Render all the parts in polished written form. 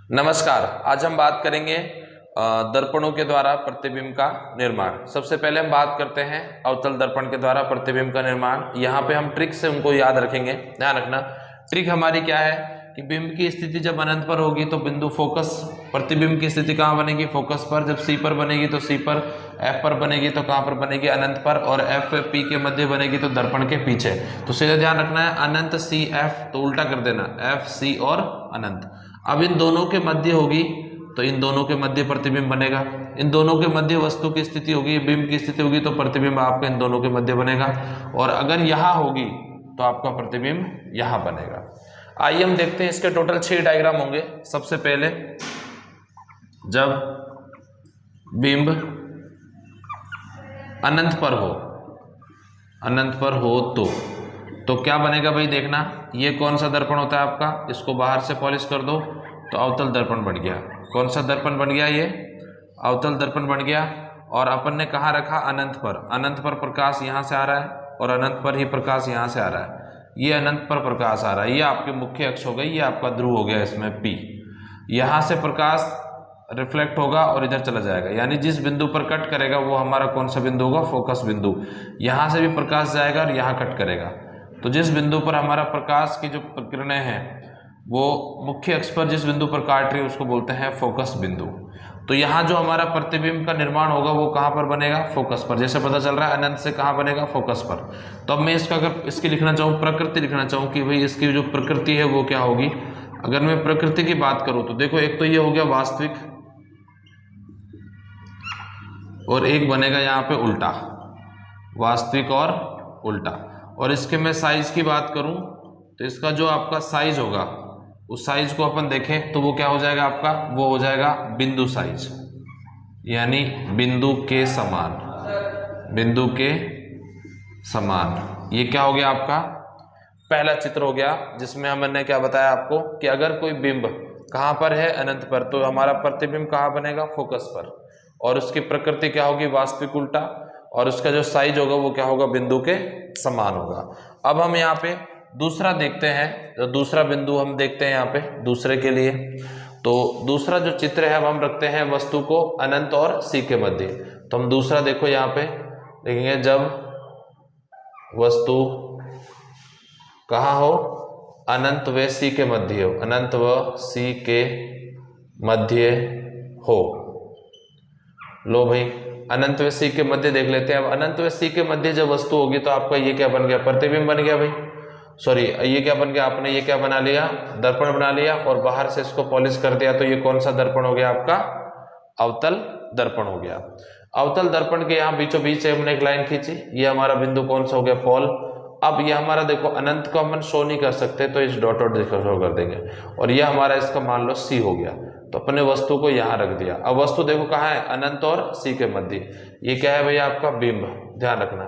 नमस्कार। आज हम बात करेंगे दर्पणों के द्वारा प्रतिबिंब का निर्माण। सबसे पहले हम बात करते हैं अवतल दर्पण के द्वारा प्रतिबिंब का निर्माण। यहाँ पे हम ट्रिक से उनको याद रखेंगे। ध्यान रखना, ट्रिक हमारी क्या है कि बिंब की स्थिति जब अनंत पर होगी तो बिंदु फोकस, प्रतिबिंब की स्थिति कहाँ बनेगी? फोकस पर। जब सी पर बनेगी तो सी पर, एफ पर बनेगी तो कहाँ पर बनेगी? अनंत पर। और एफ पी के मध्य बनेगी तो दर्पण के पीछे। तो सीधा ध्यान रखना है, अनंत सी एफ, तो उल्टा कर देना, एफ सी और अनंत। अब इन दोनों के मध्य होगी तो इन दोनों के मध्य प्रतिबिंब बनेगा। इन दोनों के मध्य वस्तु की स्थिति होगी, बिंब की स्थिति होगी, तो प्रतिबिंब आपका इन दोनों के मध्य बनेगा। और अगर यहाँ होगी तो आपका प्रतिबिंब यहाँ बनेगा। आइए हम देखते हैं, इसके टोटल 6 डायग्राम होंगे। सबसे पहले जब बिंब अनंत पर हो, अनंत पर हो तो क्या बनेगा भाई? देखना, ये कौन सा दर्पण होता है आपका? इसको बाहर से पॉलिश कर दो तो अवतल दर्पण बन गया। कौन सा दर्पण बन गया? ये अवतल दर्पण बन गया। और अपन ने कहाँ रखा? अनंत पर। अनंत पर प्रकाश यहाँ से आ रहा है और अनंत पर ही प्रकाश यहाँ से आ रहा है। ये अनंत पर प्रकाश आ रहा है, ये आपके मुख्य अक्ष हो गई, ये आपका ध्रुव हो गया इसमें P। यहाँ से प्रकाश रिफ्लेक्ट होगा और इधर चला जाएगा, यानी जिस बिंदु पर कट करेगा वो हमारा कौन सा बिंदु होगा? फोकस बिंदु। यहाँ से भी प्रकाश जाएगा और यहाँ कट करेगा। तो जिस बिंदु पर हमारा प्रकाश की जो किरणें हैं वो मुख्य अक्ष पर जिस बिंदु पर काट रही है उसको बोलते हैं फोकस बिंदु। तो यहाँ जो हमारा प्रतिबिंब का निर्माण होगा वो कहाँ पर बनेगा? फोकस पर। जैसे पता चल रहा है अनंत से कहाँ बनेगा? फोकस पर। तो अब मैं इसका अगर इसकी लिखना चाहूँ, प्रकृति लिखना चाहूँ कि भाई इसकी जो प्रकृति है वो क्या होगी। अगर मैं प्रकृति की बात करूँ तो देखो, एक तो ये हो गया वास्तविक और एक बनेगा यहाँ पे उल्टा, वास्तविक और उल्टा। और इसके मैं साइज की बात करूं तो इसका जो आपका साइज होगा उस साइज को अपन देखें तो वो क्या हो जाएगा आपका? वो हो जाएगा बिंदु साइज, यानी बिंदु के समान, बिंदु के समान। ये क्या हो गया आपका? पहला चित्र हो गया, जिसमें हमने क्या बताया आपको कि अगर कोई बिंब कहाँ पर है? अनंत पर, तो हमारा प्रतिबिंब कहाँ बनेगा? फोकस पर। और उसकी प्रकृति क्या होगी? वास्तविक उल्टा। और उसका जो साइज होगा वो क्या होगा? बिंदु के समान होगा। अब हम यहाँ पे दूसरा देखते हैं, तो दूसरा बिंदु हम देखते हैं यहाँ पे दूसरे के लिए। तो दूसरा जो चित्र है अब हम रखते हैं वस्तु को अनंत और सी के मध्य। तो हम दूसरा देखो यहाँ पे देखेंगे, जब वस्तु कहाँ हो? अनंत व सी के मध्य हो, अनंत व सी के मध्य हो। लो भाई, अनंत व सी के मध्य देख लेते हैं। अब अनंत व सी के मध्य जब वस्तु होगी तो आपका ये क्या बन गया? प्रतिबिंब बन गया भाई। सॉरी, ये क्या बन गया? आपने ये क्या बना लिया? दर्पण बना लिया। और बाहर से इसको पॉलिश कर दिया तो ये कौन सा दर्पण हो गया आपका? अवतल दर्पण हो गया। अवतल दर्पण के यहाँ बीचों बीच हमने एक लाइन खींची, ये हमारा बिंदु कौन सा हो गया? पोल। अब ये हमारा देखो, अनंत को हम शो नहीं कर सकते तो इस डॉट डॉट शो कर देंगे। और ये हमारा इसका मान लो सी हो गया, तो अपने वस्तु को यहाँ रख दिया। अब वस्तु देखो कहाँ है? अनंत और सी के मध्य। ये क्या है भैया? आपका बिंब। ध्यान रखना,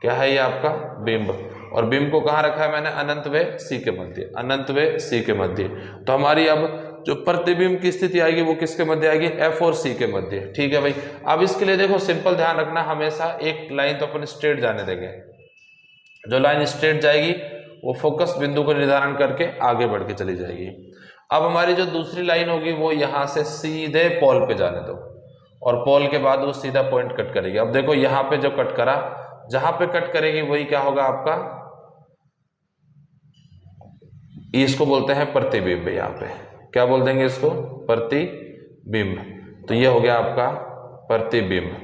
क्या है ये? आपका बिंब। और बिंब को कहाँ रखा है मैंने? अनंत व सी के मध्य, अनंत व सी के मध्य। तो हमारी अब जो प्रतिबिंब की स्थिति आएगी वो किसके मध्य आएगी? एफ और सी के मध्य। ठीक है भाई। अब इसके लिए देखो सिंपल ध्यान रखना, हमेशा एक लाइन तो अपन स्ट्रेट जाने देंगे। जो लाइन स्ट्रेट जाएगी वो फोकस बिंदु को निर्धारण करके आगे बढ़ के चली जाएगी। अब हमारी जो दूसरी लाइन होगी वो यहाँ से सीधे पोल पे जाने दो, और पोल के बाद वो सीधा पॉइंट कट करेगी। अब देखो यहाँ पे जो कट करा, जहां पे कट करेगी वही क्या होगा आपका? इसको बोलते हैं प्रतिबिंब। यहाँ पे क्या बोल देंगे इसको? प्रतिबिंब। तो ये हो गया आपका प्रतिबिंब।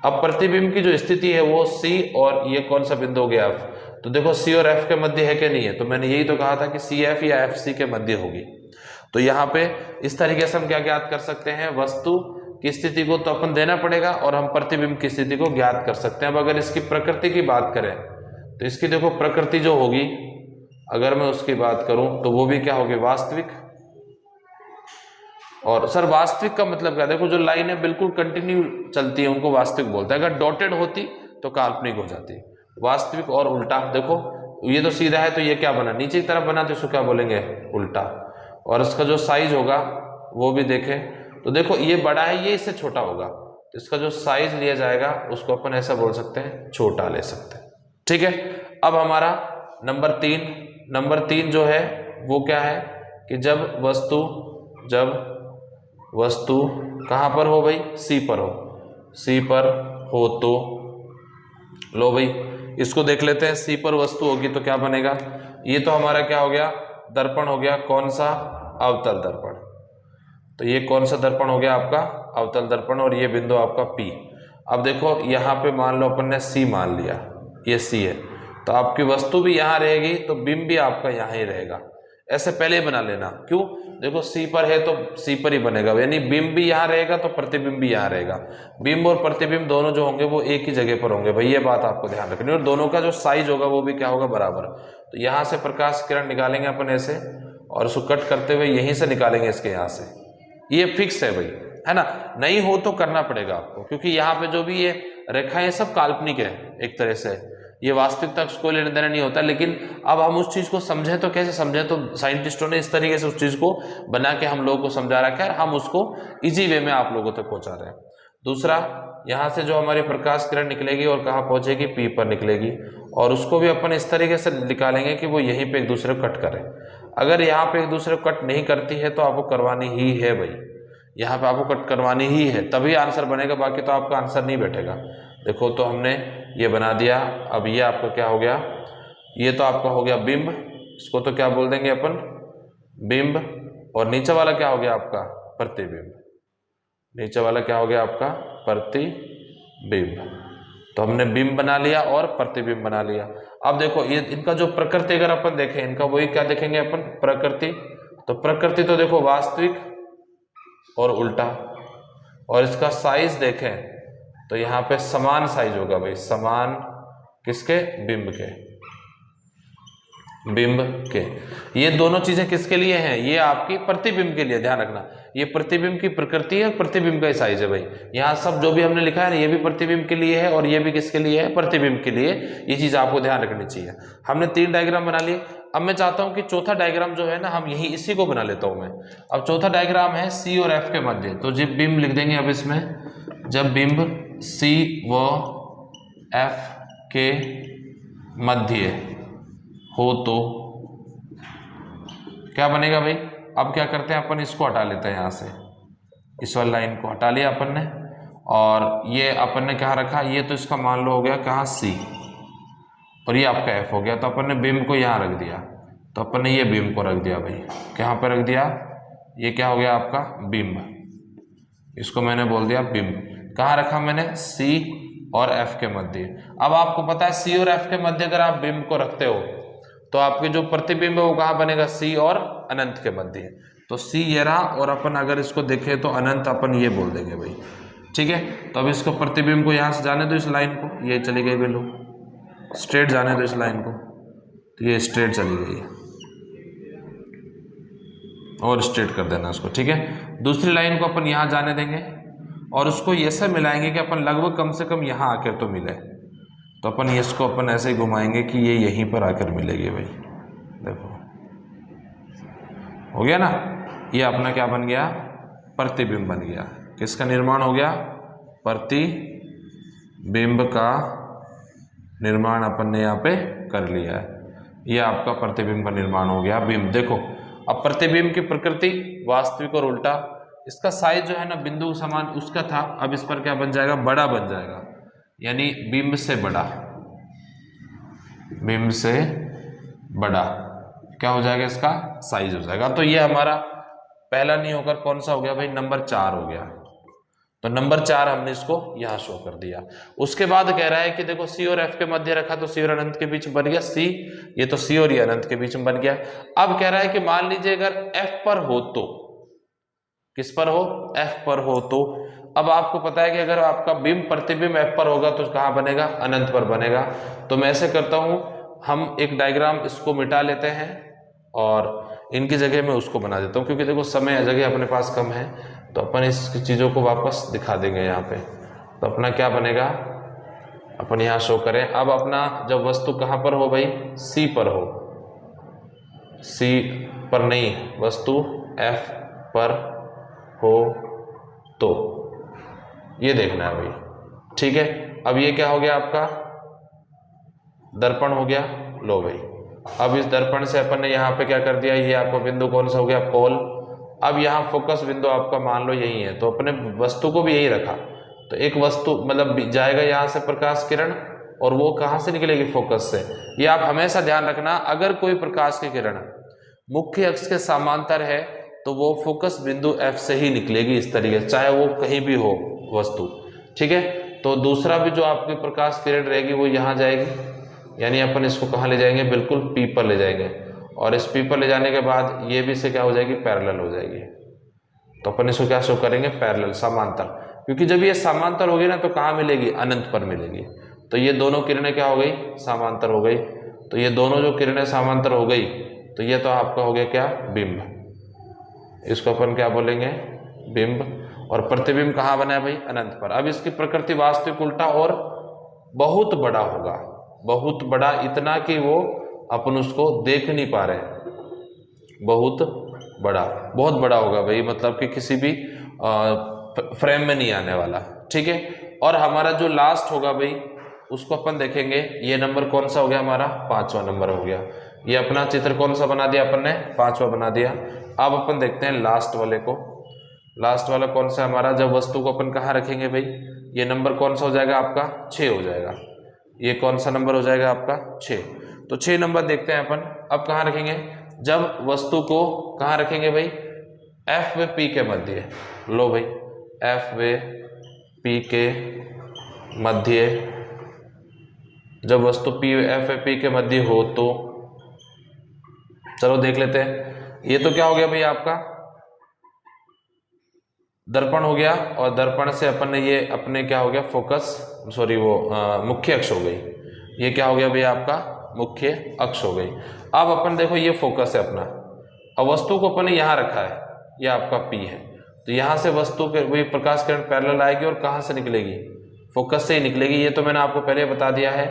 अब प्रतिबिंब की जो स्थिति है वो सी, और ये कौन सा बिंदु हो गया? एफ। तो देखो सी और एफ के मध्य है कि नहीं है? तो मैंने यही तो कहा था कि सी एफ या एफ सी के मध्य होगी। तो यहाँ पे इस तरीके से हम क्या ज्ञात कर सकते हैं? वस्तु की स्थिति को तो अपन देना पड़ेगा और हम प्रतिबिंब की स्थिति को ज्ञात कर सकते हैं। अब अगर इसकी प्रकृति की बात करें तो इसकी देखो प्रकृति जो होगी, अगर मैं उसकी बात करूं तो वो भी क्या होगी? वास्तविक। और सर वास्तविक का मतलब क्या? देखो जो लाइन है बिल्कुल कंटिन्यू चलती है उनको वास्तविक बोलते हैं। अगर डॉटेड होती तो काल्पनिक हो जाती। वास्तविक और उल्टा, देखो ये तो सीधा है तो ये क्या बना? नीचे की तरफ बना तो इसको क्या बोलेंगे? उल्टा। और इसका जो साइज होगा वो भी देखें तो देखो ये बड़ा है, ये इससे छोटा होगा, तो इसका जो साइज लिया जाएगा उसको अपन ऐसा बोल सकते हैं, छोटा ले सकते हैं। ठीक है। अब हमारा नंबर तीन जो है वो क्या है कि जब वस्तु जब वस्तु कहाँ पर हो भाई, सी पर हो, सी पर हो तो, लो भाई इसको देख लेते हैं, सी पर वस्तु होगी तो क्या बनेगा, ये तो हमारा क्या हो गया, दर्पण हो गया, कौन सा, अवतल दर्पण। तो ये कौन सा दर्पण हो गया आपका, अवतल दर्पण, और ये बिंदु आपका P। अब देखो यहाँ पे मान लो अपन ने C मान लिया, ये C है, तो आपकी वस्तु भी यहाँ रहेगी तो बिंब भी आपका यहाँ ही रहेगा। ऐसे पहले ही बना लेना, क्यों, देखो C पर है तो C पर ही बनेगा, यानी बिंब भी यहाँ रहेगा तो प्रतिबिंब भी यहाँ रहेगा। बिंब और प्रतिबिंब दोनों जो होंगे वो एक ही जगह पर होंगे भाई, ये बात आपको ध्यान रखनी, और दोनों का जो साइज होगा वो भी क्या होगा, बराबर। तो यहाँ से प्रकाश किरण निकालेंगे अपन ऐसे, और उसको कट करते हुए यहीं से निकालेंगे इसके यहाँ से, ये फिक्स है भाई, है ना। नहीं हो तो करना पड़ेगा आपको, क्योंकि यहाँ पे जो भी ये रेखाएं सब काल्पनिक है एक तरह से, ये वास्तविकता को लेने देना नहीं होता। लेकिन अब हम उस चीज को समझें तो कैसे समझें, तो साइंटिस्टों ने इस तरीके से उस चीज को बना के हम लोगों को समझा रखा है, हम उसको इजी वे में आप लोगों तक पहुंचा रहे हैं। दूसरा, यहाँ से जो हमारी प्रकाश किरण निकलेगी और कहाँ पहुंचेगी, P पर निकलेगी, और उसको भी अपन इस तरीके से निकालेंगे कि वो यहीं पे एक दूसरे को कट करे। अगर यहाँ पे एक दूसरे को कट नहीं करती है तो आपको करवानी ही है भाई, यहाँ पे आपको कट करवानी ही है, तभी आंसर बनेगा, बाकी तो आपका आंसर नहीं बैठेगा। देखो तो हमने ये बना दिया। अब ये आपका क्या हो गया, ये तो आपका हो गया बिंब, इसको तो क्या बोल देंगे अपन, बिंब, और नीचे वाला क्या हो गया आपका, प्रतिबिंब। नीचे वाला क्या हो गया आपका, प्रतिबिंब। तो हमने बिंब बना लिया और प्रतिबिंब बना लिया। अब देखो ये इनका जो प्रकृति अगर अपन देखें, इनका वही क्या देखेंगे अपन, प्रकृति। तो प्रकृति तो देखो वास्तविक और उल्टा, और इसका साइज देखें तो यहाँ पे समान साइज होगा भाई, समान किसके, बिंब के, बिंब के। ये दोनों चीजें किसके लिए हैं, ये आपकी प्रतिबिंब के लिए, ध्यान रखना, ये प्रतिबिंब की प्रकृति है, प्रतिबिंब का साइज है भाई। यहाँ सब जो भी हमने लिखा है ना, ये भी प्रतिबिंब के लिए है और ये भी किसके लिए है, प्रतिबिंब के लिए। ये चीज आपको ध्यान रखनी चाहिए। हमने 3 डायग्राम बना लिए। अब मैं चाहता हूं कि चौथा डायग्राम जो है ना, हम यही इसी को बना लेता हूं मैं। अब चौथा डायग्राम है C और F के मध्य, तो जब बिंब लिख देंगे अब इसमें, जब बिंब C व F के मध्य हो तो क्या बनेगा भाई। अब क्या करते हैं अपन, इसको हटा लेते हैं यहाँ से, इस वाली लाइन को हटा लिया अपन ने, और ये अपन ने कहाँ रखा, ये तो इसका मान लो हो गया कहाँ, C, और ये आपका F हो गया। तो अपन ने बिंब को यहाँ रख दिया, तो अपन ने ये बिंब को रख दिया भाई, कहाँ पर रख दिया, ये क्या हो गया आपका बिंब, इसको मैंने बोल दिया बिंब। कहाँ रखा मैंने, C और F के मध्य। अब आपको पता है C और F के मध्य अगर आप बिंब को रखते हो तो आपके जो प्रतिबिंब है वो कहाँ बनेगा, C और अनंत के मध्य। तो C ये रहा, और अपन अगर इसको देखें तो अनंत अपन ये बोल देंगे भाई, ठीक है। तो अब इसको प्रतिबिंब को यहाँ से जाने दो, इस लाइन को, ये चली गई बिल्कुल स्ट्रेट जाने दो इस लाइन को, तो ये स्ट्रेट चली गई और स्ट्रेट कर देना उसको, ठीक है। दूसरी लाइन को अपन यहाँ जाने देंगे और उसको ऐसे मिलाएंगे कि अपन लगभग कम से कम यहाँ आकर तो मिले। तो अपन इसको अपन ऐसे ही घुमाएंगे कि ये यहीं पर आकर मिलेगी भाई, देखो हो गया ना। ये अपना क्या बन गया, प्रतिबिंब बन गया। किसका निर्माण हो गया, प्रतिबिंब का निर्माण अपन ने यहाँ पे कर लिया है। ये आपका प्रतिबिंब का निर्माण हो गया, बिंब। देखो अब प्रतिबिंब की प्रकृति वास्तविक और उल्टा, इसका साइज जो है ना बिंदु समान उसका था, अब इस पर क्या बन जाएगा, बड़ा बन जाएगा, यानी बिंब से बड़ा, बिंब से बड़ा क्या हो जाएगा, इसका साइज हो जाएगा। तो ये हमारा पहला नहीं होकर कौन सा हो गया भाई, नंबर 4 हो गया। तो नंबर 4 हमने इसको यहाँ शो कर दिया। उसके बाद कह रहा है कि देखो C और F के मध्य रखा तो C और अनंत के बीच बन गया C, ये तो C और ये अनंत के बीच में बन गया। अब कह रहा है कि मान लीजिए अगर F पर हो तो, किस पर हो, F पर हो तो। अब आपको पता है कि अगर आपका बिंब प्रतिबिंब F पर होगा तो कहाँ बनेगा, अनंत पर बनेगा। तो मैं ऐसे करता हूँ, हम एक डायग्राम इसको मिटा लेते हैं और इनकी जगह में उसको बना देता हूँ, क्योंकि देखो समय जगह अपने पास कम है, तो अपन इस चीज़ों को वापस दिखा देंगे यहाँ पे। तो अपना क्या बनेगा, अपन यहाँ शो करें। अब अपना जब वस्तु कहाँ पर हो भाई, C पर हो, C पर नहीं, वस्तु F पर हो तो ये देखना है भाई, ठीक है। अब ये क्या हो गया, आपका दर्पण हो गया। लो भाई, अब इस दर्पण से अपन ने यहाँ पे क्या कर दिया, ये आपका बिंदु कौन सा हो गया, पोल। अब यहाँ फोकस बिंदु आपका मान लो यही है, तो अपने वस्तु को भी यही रखा, तो एक वस्तु मतलब जाएगा यहाँ से प्रकाश किरण, और वो कहाँ से निकलेगी, फोकस से। ये आप हमेशा ध्यान रखना, अगर कोई प्रकाश की किरण मुख्य अक्ष के समांतर है तो वो फोकस बिंदु F से ही निकलेगी इस तरीके से, चाहे वो कहीं भी हो वस्तु, ठीक है। तो दूसरा भी जो आपकी प्रकाश किरण रहेगी वो यहाँ जाएगी, यानी अपन इसको कहाँ ले जाएंगे, बिल्कुल P पर ले जाएंगे, और इस P पर ले जाने के बाद ये भी से क्या हो जाएगी, पैरेलल हो जाएगी। तो अपन इसको क्या शो करेंगे, पैरेलल, समांतर, क्योंकि जब ये समांतर होगी ना तो कहाँ मिलेगी, अनंत पर मिलेगी। तो ये दोनों किरणें क्या हो गई, समांतर हो गई। तो ये दोनों जो किरणें समांतर हो गई, तो ये तो आपका हो गया क्या, बिंब। इसको अपन क्या बोलेंगे, बिंब। और प्रतिबिंब कहाँ बना है भाई, अनंत पर। अब इसकी प्रकृति वास्तविक उल्टा और बहुत बड़ा होगा, बहुत बड़ा, इतना कि वो अपन उसको देख नहीं पा रहे, बहुत बड़ा, बहुत बड़ा होगा भाई, मतलब कि किसी भी फ्रेम में नहीं आने वाला, ठीक है। और हमारा जो लास्ट होगा भाई उसको अपन देखेंगे, ये नंबर कौन सा हो गया हमारा, 5वां नंबर हो गया। ये अपना चित्र कौन सा बना दिया अपन ने, 5वां बना दिया। अब अपन देखते हैं लास्ट वाले को। लास्ट वाला कौन सा हमारा, जब वस्तु को अपन कहाँ रखेंगे भाई, ये नंबर कौन सा हो जाएगा आपका, 6 हो जाएगा। ये कौन सा नंबर हो जाएगा आपका, 6। तो 6 नंबर देखते हैं अपन। अब कहाँ रखेंगे, जब वस्तु को कहाँ रखेंगे भाई, F व P के मध्य। लो भाई, F व P के मध्य, जब वस्तु F व P के मध्य हो तो चलो देख लेते हैं। ये तो क्या हो गया भाई आपका, दर्पण हो गया, और दर्पण से अपन ने ये अपने क्या हो गया, फोकस, सॉरी वो मुख्य अक्ष हो गई। ये क्या हो गया भाई आपका, मुख्य अक्ष हो गई। अब अपन देखो ये फोकस है अपना, अब वस्तु को अपन ने यहाँ रखा है, ये आपका P है, तो यहाँ से वस्तु के वही प्रकाश किरण पैरेलल आएगी और कहाँ से निकलेगी, फोकस से ही निकलेगी। ये तो मैंने आपको पहले बता दिया है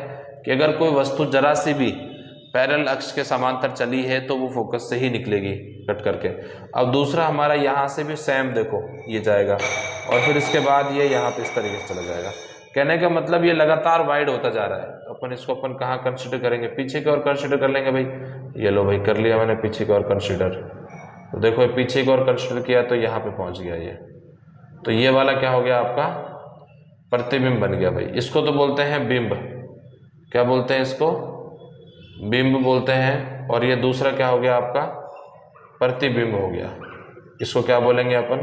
कि अगर कोई वस्तु जरा सी भी पैरेलल अक्ष के समांतर चली है तो वो फोकस से ही निकलेगी कट करके। अब दूसरा हमारा यहाँ से भी सेम देखो ये जाएगा, और फिर इसके बाद ये यहाँ पे इस तरीके से चला जाएगा। कहने का मतलब ये लगातार वाइड होता जा रहा है, तो अपन इसको अपन कहाँ कंसिडर करेंगे, पीछे की ओर कंसिडर कर लेंगे भाई। ये लो भाई, कर लिया मैंने पीछे की ओर कंसिडर। तो देखो पीछे की ओर कंसिडर किया तो यहाँ पे पहुँच गया ये, तो ये वाला क्या हो गया आपका, प्रतिबिंब बन गया भाई। इसको तो बोलते हैं बिंब, क्या बोलते हैं इसको, बिंब बोलते हैं। और ये दूसरा क्या हो गया आपका, प्रतिबिंब हो गया। इसको क्या बोलेंगे अपन,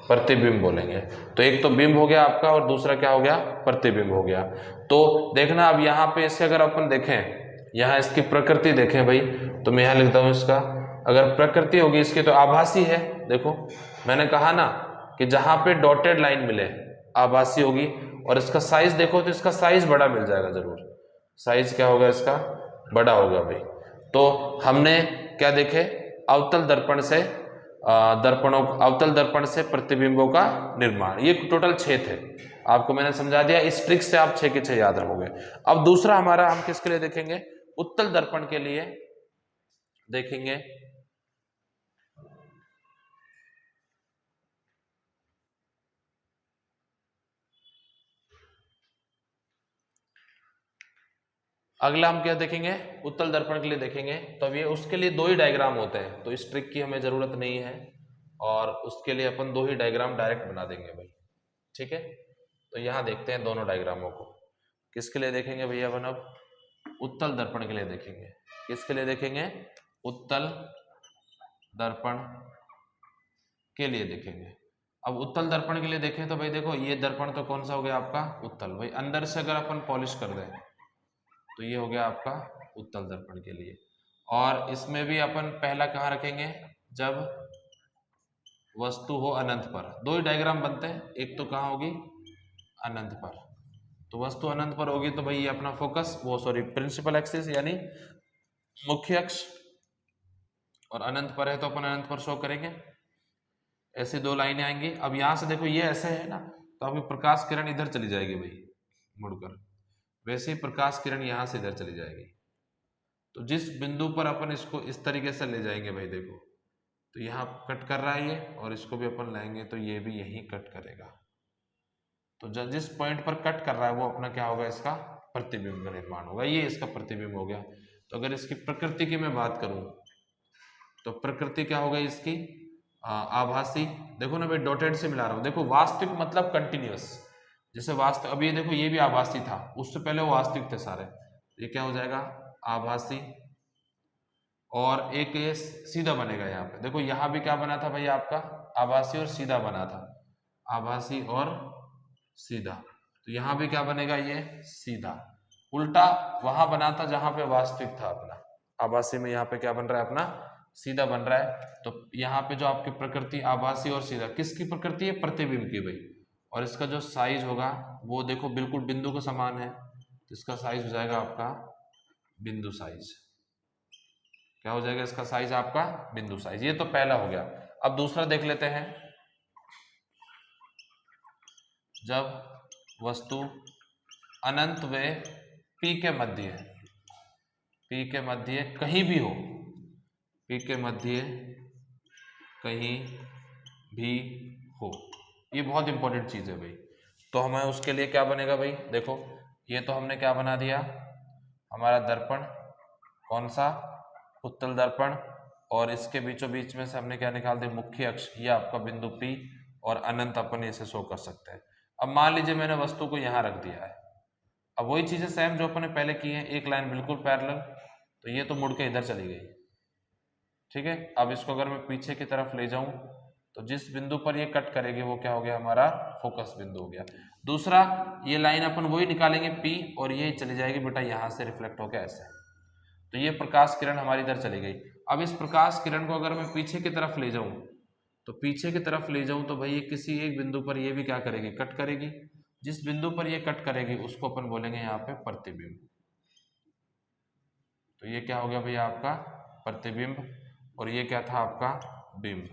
प्रतिबिंब बोलेंगे। तो एक तो बिंब हो गया आपका और दूसरा क्या हो गया, प्रतिबिंब हो गया। तो देखना अब यहाँ पे इससे अगर अपन देखें, यहाँ इसकी प्रकृति देखें भाई, तो मैं यहाँ लिखता हूँ इसका, अगर प्रकृति होगी इसकी तो आभासी है। देखो मैंने कहा ना कि जहाँ पे डॉटेड लाइन मिले आभासी होगी, और इसका साइज देखो तो इसका साइज बड़ा मिल जाएगा जरूर, साइज क्या होगा इसका, बड़ा होगा भाई। तो हमने क्या देखे, अवतल दर्पण से अवतल दर्पण से प्रतिबिंबों का निर्माण, ये टोटल 6 थे, आपको मैंने समझा दिया। इस ट्रिक से आप 6 के 6 याद रखोगे। अब दूसरा हमारा हम किसके लिए देखेंगे, उत्तल दर्पण के लिए देखेंगे। अगला हम क्या देखेंगे, उत्तल दर्पण के लिए देखेंगे। तो अब ये उसके लिए 2 ही डायग्राम होते हैं, तो इस ट्रिक की हमें जरूरत नहीं है, और उसके लिए अपन 2 ही डायग्राम डायरेक्ट बना देंगे भाई, ठीक है। तो यहाँ देखते हैं दोनों डायग्रामों को, किसके लिए देखेंगे भैया अपन, अब उत्तल दर्पण के लिए देखेंगे। किसके लिए देखेंगे, उत्तल दर्पण के लिए देखेंगे। अब उत्तल दर्पण के लिए देखें तो भाई देखो ये दर्पण तो कौन सा हो गया आपका, उत्तल भाई। अंदर से अगर अपन पॉलिश कर दें तो ये हो गया आपका उत्तल दर्पण के लिए। और इसमें भी अपन पहला कहाँ रखेंगे, जब वस्तु हो अनंत पर। 2 ही डायग्राम बनते हैं, एक तो कहाँ होगी, अनंत पर। तो वस्तु अनंत पर होगी तो भाई ये अपना फोकस, वो सॉरी प्रिंसिपल एक्सिस यानी मुख्य अक्ष, और अनंत पर है तो अपन अनंत पर शो करेंगे। ऐसे 2 लाइनें आएंगी। अब यहाँ से देखो ये ऐसे है ना, तो अभी प्रकाश किरण इधर चली जाएगी भाई मुड़कर, वैसे ही प्रकाश किरण यहाँ से इधर चली जाएगी। तो जिस बिंदु पर अपन इसको इस तरीके से ले जाएंगे भाई देखो, तो यहाँ कट कर रहा है ये, और इसको भी अपन लाएंगे तो ये भी यहीं कट करेगा। तो जिस पॉइंट पर कट कर रहा है वो अपना क्या होगा, इसका प्रतिबिंब का निर्माण होगा। ये इसका प्रतिबिंब हो गया। तो अगर इसकी प्रकृति की मैं बात करूं तो प्रकृति क्या हो गई इसकी, आभासी, देखो ना भाई डॉटेड से मिला रहा हूँ, देखो वास्तविक मतलब कंटिन्यूअस, जैसे वास्तव, अब ये देखो ये भी आभासी था, उससे पहले वो वास्तविक थे सारे, ये क्या हो जाएगा आभासी, और एक ये सीधा बनेगा यहाँ पे, देखो यहाँ भी क्या बना था भाई आपका आभासी और सीधा बना था, आभासी और सीधा, तो यहाँ भी क्या बनेगा ये सीधा। उल्टा वहां बना था जहां पे वास्तविक था अपना, आभासी में यहाँ पे क्या बन रहा है अपना सीधा बन रहा है। तो यहाँ पे जो आपकी प्रकृति आभासी और सीधा किसकी प्रकृति है, प्रतिबिंब की भाई, और इसका जो साइज होगा वो देखो बिल्कुल बिंदु के समान है, तो इसका साइज हो जाएगा आपका बिंदु साइज, क्या हो जाएगा इसका साइज आपका बिंदु साइज। ये तो पहला हो गया। अब दूसरा देख लेते हैं, जब वस्तु अनंत व P के मध्य है, P के मध्य कहीं भी हो, P के मध्य कहीं भी हो, ये बहुत इंपॉर्टेंट चीज है भाई। तो हमें उसके लिए क्या बनेगा भाई, देखो ये तो हमने क्या बना दिया, हमारा दर्पण कौन सा उत्तल दर्पण, और इसके बीचों बीच में से हमने क्या निकाल दिया मुख्य अक्ष, ये आपका बिंदु P, और अनंत अपन इसे शो कर सकते हैं। अब मान लीजिए मैंने वस्तु को यहाँ रख दिया है, अब वही चीजें सेम जो अपने पहले की है, एक लाइन बिल्कुल पैरेलल, तो ये तो मुड़ के इधर चली गई, ठीक है। अब इसको अगर मैं पीछे की तरफ ले जाऊं तो जिस बिंदु पर ये कट करेगी वो क्या हो गया हमारा फोकस बिंदु हो गया। दूसरा ये लाइन अपन वही निकालेंगे P, और ये चली जाएगी बेटा यहाँ से रिफ्लेक्ट होकर ऐसे, तो ये प्रकाश किरण हमारी इधर चली गई। अब इस प्रकाश किरण को अगर मैं पीछे की तरफ ले जाऊं, तो पीछे की तरफ ले जाऊं तो भाई ये किसी एक बिंदु पर ये भी क्या करेगी कट करेगी, जिस बिंदु पर ये कट करेगी उसको अपन बोलेंगे यहाँ पे प्रतिबिंब। तो ये क्या हो गया भैया आपका प्रतिबिंब, और ये क्या था आपका बिंब।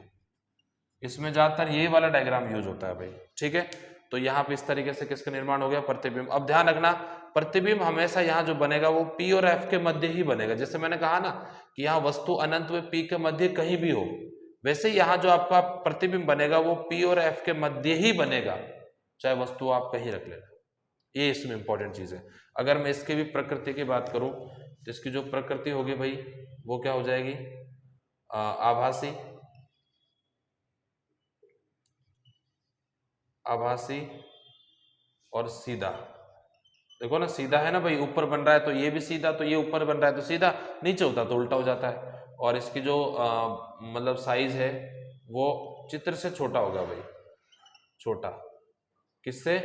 इसमें ज्यादातर ये वाला डायग्राम यूज होता है भाई, ठीक है। तो यहाँ पे इस तरीके से किसका निर्माण हो गया प्रतिबिंब। अब ध्यान रखना प्रतिबिंब हमेशा यहाँ जो बनेगा वो P और F के मध्य ही बनेगा, जैसे मैंने कहा ना कि यहाँ वस्तु अनंत व P के मध्य कहीं भी हो, वैसे यहाँ जो आपका प्रतिबिंब बनेगा वो P और F के मध्य ही बनेगा, चाहे वस्तु आप कहीं रख लेना, ये इसमें इंपॉर्टेंट चीज है। अगर मैं इसकी भी प्रकृति की बात करूं तो इसकी जो प्रकृति होगी भाई वो क्या हो जाएगी आभासी, आभासी और सीधा। देखो ना सीधा है ना भाई, ऊपर बन रहा है तो ये भी सीधा, तो ये ऊपर बन रहा है तो सीधा, नीचे होता तो उल्टा हो जाता है। और इसकी जो मतलब साइज है वो चित्र से छोटा होगा भाई, छोटा किससे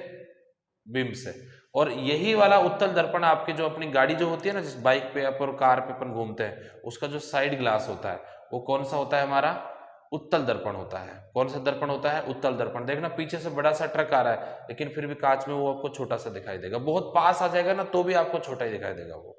बिंब से। और यही वाला उत्तल दर्पण आपके जो अपनी गाड़ी जो होती है ना, जिस बाइक पे और कार पे अपन घूमते हैं, उसका जो साइड ग्लास होता है वो कौन सा होता है हमारा उत्तल दर्पण होता है। कौन सा दर्पण होता है उत्तल दर्पण। देखना पीछे से बड़ा सा ट्रक आ रहा है लेकिन फिर भी कांच में वो आपको छोटा सा दिखाई देगा, बहुत पास आ जाएगा ना तो भी आपको छोटा ही दिखाई देगा वो।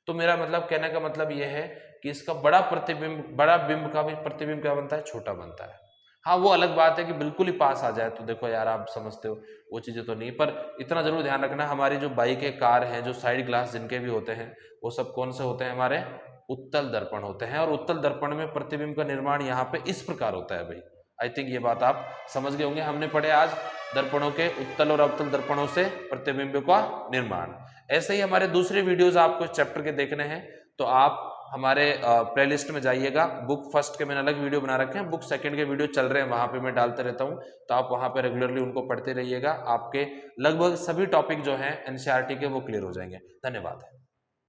तो मेरा मतलब कहने का मतलब ये है कि इसका बड़ा प्रतिबिंब, बड़ा बिंब का भी प्रतिबिंब क्या बनता है छोटा बनता है। हाँ वो अलग बात है कि बिल्कुल ही पास आ जाए तो देखो यार आप समझते हो वो चीजें तो नहीं, पर इतना जरूर ध्यान रखना हमारी जो बाइक है कार है जो साइड ग्लास जिनके भी होते हैं वो सब कौन से होते हैं हमारे उत्तल दर्पण होते हैं। और उत्तल दर्पण में प्रतिबिंब का निर्माण यहाँ पे इस प्रकार होता है भाई। आई थिंक ये बात आप समझ गए होंगे। हमने पढ़े आज दर्पणों के उत्तल और अवतल दर्पणों से प्रतिबिंब का निर्माण। ऐसे ही हमारे दूसरे वीडियोज आपको इस चैप्टर के देखने हैं तो आप हमारे प्लेलिस्ट में जाइएगा। बुक फर्स्ट के मैंने अलग वीडियो बना रखे हैं, बुक सेकंड के वीडियो चल रहे हैं वहां पे मैं डालते रहता हूं, तो आप वहां पे रेगुलरली उनको पढ़ते रहिएगा। आपके लगभग सभी टॉपिक जो हैं एनसीईआरटी के वो क्लियर हो जाएंगे। धन्यवाद।